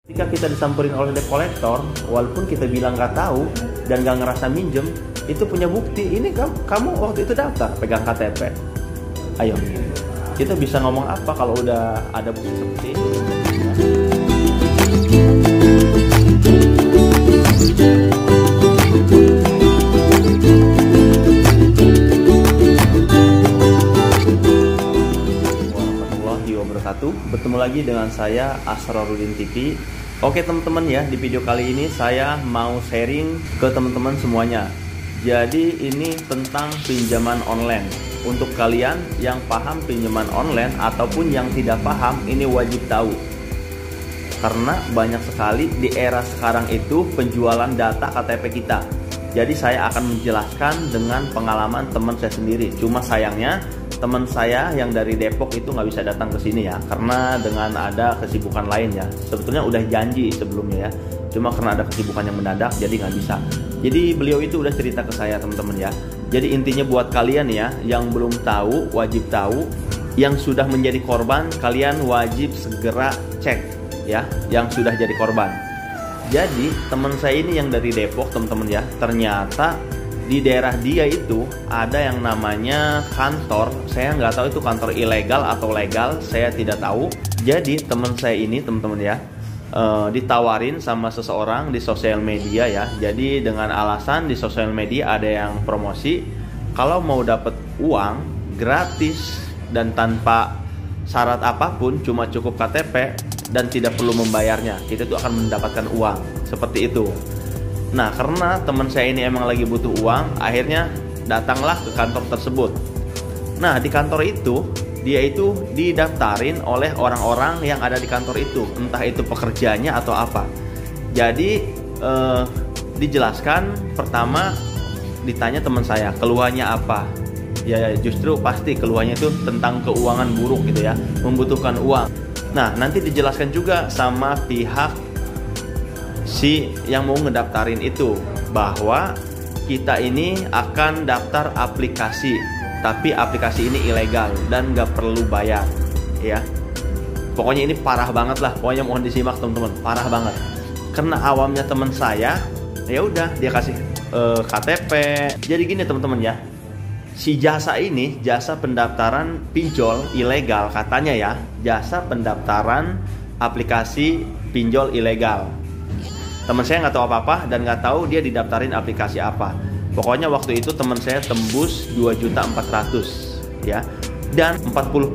Ketika kita disamperin oleh debt collector, walaupun kita bilang nggak tahu dan nggak ngerasa minjem, itu punya bukti. Ini kamu waktu itu daftar, pegang KTP. Ayo, kita bisa ngomong apa kalau udah ada bukti seperti itu? Warahmatullahi wabarakatuh. Bertemu lagi dengan saya Asrorudin TV. Oke teman-teman ya, di video kali ini saya mau sharing ke teman-teman semuanya. Jadi ini tentang pinjaman online. Untuk kalian yang paham pinjaman online ataupun yang tidak paham, ini wajib tahu. Karena banyak sekali di era sekarang itu penjualan data KTP kita. Jadi saya akan menjelaskan dengan pengalaman teman saya sendiri. Cuma sayangnya teman saya yang dari Depok itu nggak bisa datang ke sini ya, karena dengan ada kesibukan lainnya. Sebetulnya udah janji sebelumnya ya, cuma karena ada kesibukan yang mendadak jadi nggak bisa. Jadi beliau itu udah cerita ke saya teman-teman ya. Jadi intinya buat kalian ya yang belum tahu, wajib tahu. Yang sudah menjadi korban, kalian wajib segera cek ya, yang sudah jadi korban. Jadi teman saya ini yang dari Depok teman-teman ya, ternyata di daerah dia itu ada yang namanya kantor. Saya nggak tahu itu kantor ilegal atau legal, saya tidak tahu. Jadi teman saya ini teman-teman ya, ditawarin sama seseorang di sosial media ya. Jadi dengan alasan di sosial media ada yang promosi kalau mau dapat uang gratis dan tanpa syarat apapun, cuma cukup KTP dan tidak perlu membayarnya, kita tuh akan mendapatkan uang seperti itu. Nah, karena teman saya ini emang lagi butuh uang, akhirnya datanglah ke kantor tersebut. Nah, di kantor itu, dia itu didaftarin oleh orang-orang yang ada di kantor itu, entah itu pekerjanya atau apa. Jadi, dijelaskan pertama, ditanya teman saya, keluhannya apa? Ya, justru pasti keluhannya itu tentang keuangan buruk gitu ya, membutuhkan uang. Nah, nanti dijelaskan juga sama pihak si yang mau ngedaftarin itu bahwa kita ini akan daftar aplikasi, tapi aplikasi ini ilegal dan nggak perlu bayar ya. Pokoknya ini parah banget lah, pokoknya mohon disimak teman-teman, parah banget. Karena awamnya teman saya, ya udah dia kasih KTP. Jadi gini teman-teman ya, si jasa ini, jasa pendaftaran pinjol ilegal katanya ya, jasa pendaftaran aplikasi pinjol ilegal. Teman saya nggak tahu apa-apa dan nggak tahu dia didaftarin aplikasi apa. Pokoknya waktu itu teman saya tembus 2.400.000 ya, dan 40%.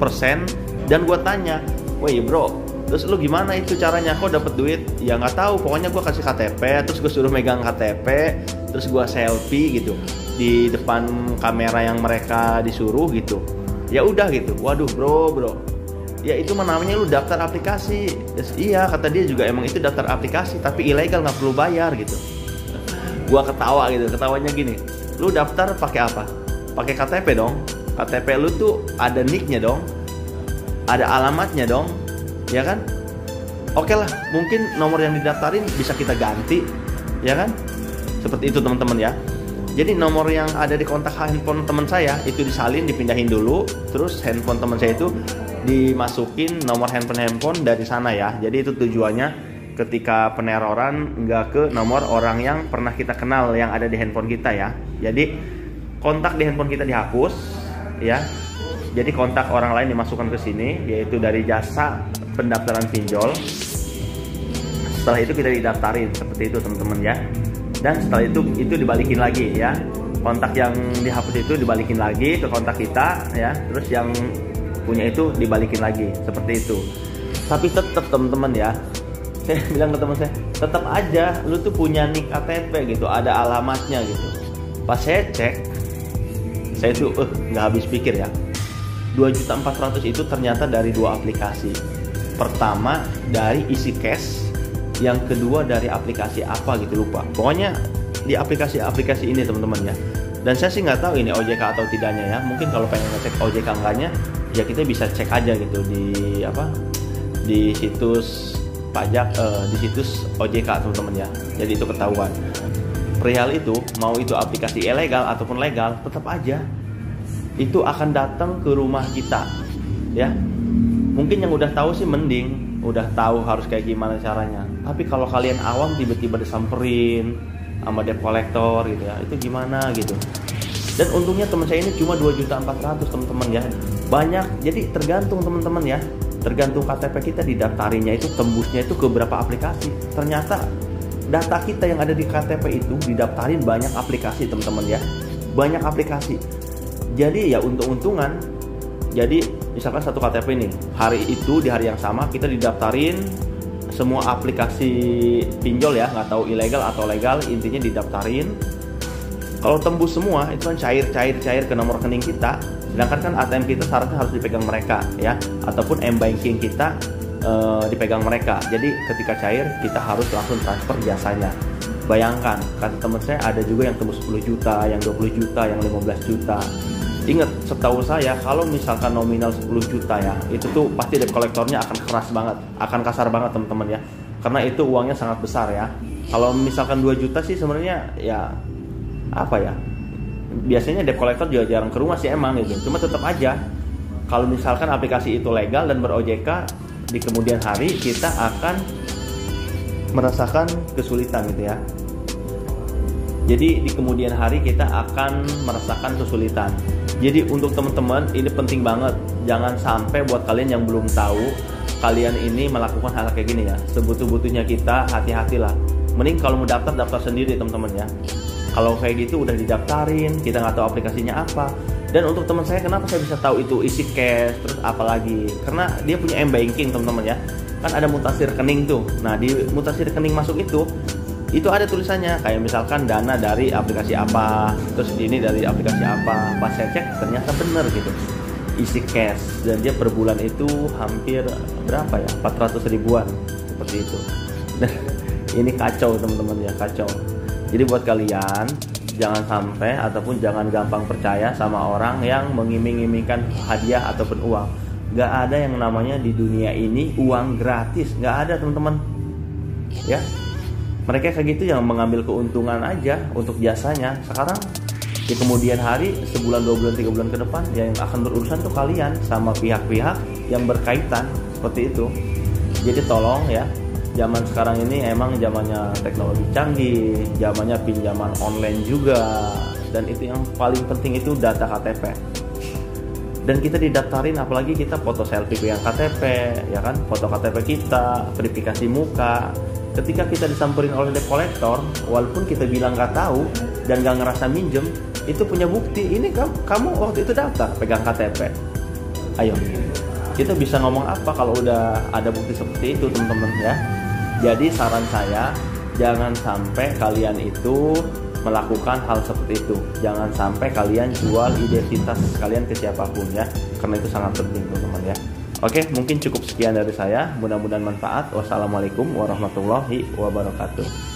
Dan gue tanya, woi bro, terus lu gimana itu caranya kok dapet duit? Ya nggak tahu, pokoknya gue kasih KTP, terus gue suruh megang KTP, terus gue selfie gitu di depan kamera yang mereka disuruh gitu. Ya udah gitu. Waduh bro, ya itu namanya lu daftar aplikasi. Yes, iya kata dia juga, emang itu daftar aplikasi tapi ilegal, nggak perlu bayar gitu. Gua ketawa gitu, ketawanya gini, lu daftar pakai apa? Pakai KTP dong. KTP lu tuh ada nicknya dong, ada alamatnya dong, ya kan? Oke lah, mungkin nomor yang didaftarin bisa kita ganti, ya kan? Seperti itu teman-teman ya. Jadi nomor yang ada di kontak handphone teman saya itu disalin, dipindahin dulu, terus handphone teman saya itu dimasukin nomor handphone dari sana ya. Jadi itu tujuannya ketika peneroran nggak ke nomor orang yang pernah kita kenal yang ada di handphone kita ya. Jadi kontak di handphone kita dihapus ya. Jadi kontak orang lain dimasukkan ke sini, yaitu dari jasa pendaftaran pinjol. Setelah itu kita didaftarin seperti itu teman-teman ya. Dan setelah itu dibalikin lagi ya. Kontak yang dihapus itu dibalikin lagi ke kontak kita ya. Terus yang punya itu dibalikin lagi seperti itu. Tapi tetap teman-teman ya, saya bilang ke teman saya, tetap aja lu tuh punya nick KTP gitu, ada alamatnya gitu. Pas saya cek, saya tuh nggak habis pikir ya, 2.400.000 itu ternyata dari dua aplikasi. Pertama dari isi cash, yang kedua dari aplikasi apa gitu lupa. Pokoknya di aplikasi ini teman-teman ya. Dan saya sih nggak tahu ini OJK atau tidaknya ya. Mungkin kalau pengen ngecek OJK enggaknya, ya kita bisa cek aja gitu di situs pajak, di situs OJK teman-teman ya. Jadi itu ketahuan. Perihal itu, mau itu aplikasi ilegal ataupun legal, tetap aja itu akan datang ke rumah kita ya. Mungkin yang udah tahu sih mending, udah tahu harus kayak gimana caranya. Tapi kalau kalian awam tiba-tiba disamperin sama debt collector gitu ya, itu gimana gitu. Dan untungnya teman saya ini cuma 2.400.000 teman-teman ya. Banyak, jadi tergantung teman-teman ya. Tergantung KTP kita didaftarinnya itu tembusnya itu ke berapa aplikasi. Ternyata data kita yang ada di KTP itu didaftarin banyak aplikasi teman-teman ya. Banyak aplikasi. Jadi ya untung-untungan. Jadi misalkan satu KTP nih, hari itu di hari yang sama kita didaftarin semua aplikasi pinjol ya, nggak tahu ilegal atau legal, intinya didaftarin. Kalau tembus semua itu kan cair ke nomor rekening kita. Sedangkan kan ATM kita syaratnya harus dipegang mereka ya, ataupun M-banking kita dipegang mereka. Jadi ketika cair kita harus langsung transfer jasanya. Bayangkan, kata teman saya ada juga yang tembus 10 juta, yang 20 juta, yang 15 juta. Ingat, setahu saya kalau misalkan nominal 10 juta ya, itu tuh pasti debt collectornya akan keras banget, akan kasar banget teman-teman ya. Karena itu uangnya sangat besar ya. Kalau misalkan 2 juta sih sebenarnya ya apa ya, biasanya debt collector juga jarang ke rumah sih emang gitu. Cuma tetap aja kalau misalkan aplikasi itu legal dan ber-OJK, di kemudian hari kita akan merasakan kesulitan gitu ya. Jadi di kemudian hari kita akan merasakan kesulitan. Jadi untuk teman-teman ini penting banget, jangan sampai buat kalian yang belum tahu, kalian ini melakukan hal kayak gini ya. Sebutuh-butuhnya kita hati-hatilah. Mending kalau mau daftar sendiri teman-teman ya. Kalau kayak gitu udah didaftarin, kita nggak tahu aplikasinya apa. Dan untuk teman saya, kenapa saya bisa tahu itu isi cash, terus apa lagi? Karena dia punya M-banking teman-teman ya. Kan ada mutasi rekening tuh. Nah di mutasi rekening masuk itu ada tulisannya kayak misalkan dana dari aplikasi apa, terus ini dari aplikasi apa. Pas saya cek ternyata bener gitu, isi cash, dan dia per bulan itu hampir berapa ya, 400 ribuan seperti itu. Dan ini kacau teman-teman ya, kacau. Jadi buat kalian jangan sampai ataupun jangan gampang percaya sama orang yang mengiming-imingkan hadiah ataupun uang. Gak ada yang namanya di dunia ini uang gratis, gak ada teman-teman ya. Mereka kayak gitu yang mengambil keuntungan aja untuk jasanya. Sekarang di kemudian hari, sebulan, 2 bulan, 3 bulan ke depan, yang akan berurusan tuh kalian sama pihak-pihak yang berkaitan seperti itu. Jadi tolong ya, zaman sekarang ini emang zamannya teknologi canggih, zamannya pinjaman online juga, dan itu yang paling penting itu data KTP. Dan kita didaftarin, apalagi kita foto selfie yang KTP ya kan, foto KTP kita, verifikasi muka. Ketika kita disamperin oleh debt collector, walaupun kita bilang nggak tahu dan nggak ngerasa minjem, itu punya bukti. Ini kamu waktu itu daftar pegang KTP. Ayo, kita bisa ngomong apa kalau udah ada bukti seperti itu teman-teman ya. Jadi saran saya, jangan sampai kalian itu melakukan hal seperti itu. Jangan sampai kalian jual identitas kalian ke siapapun ya, karena itu sangat penting teman-teman ya. Oke, mungkin cukup sekian dari saya. Mudah-mudahan manfaat. Wassalamualaikum warahmatullahi wabarakatuh.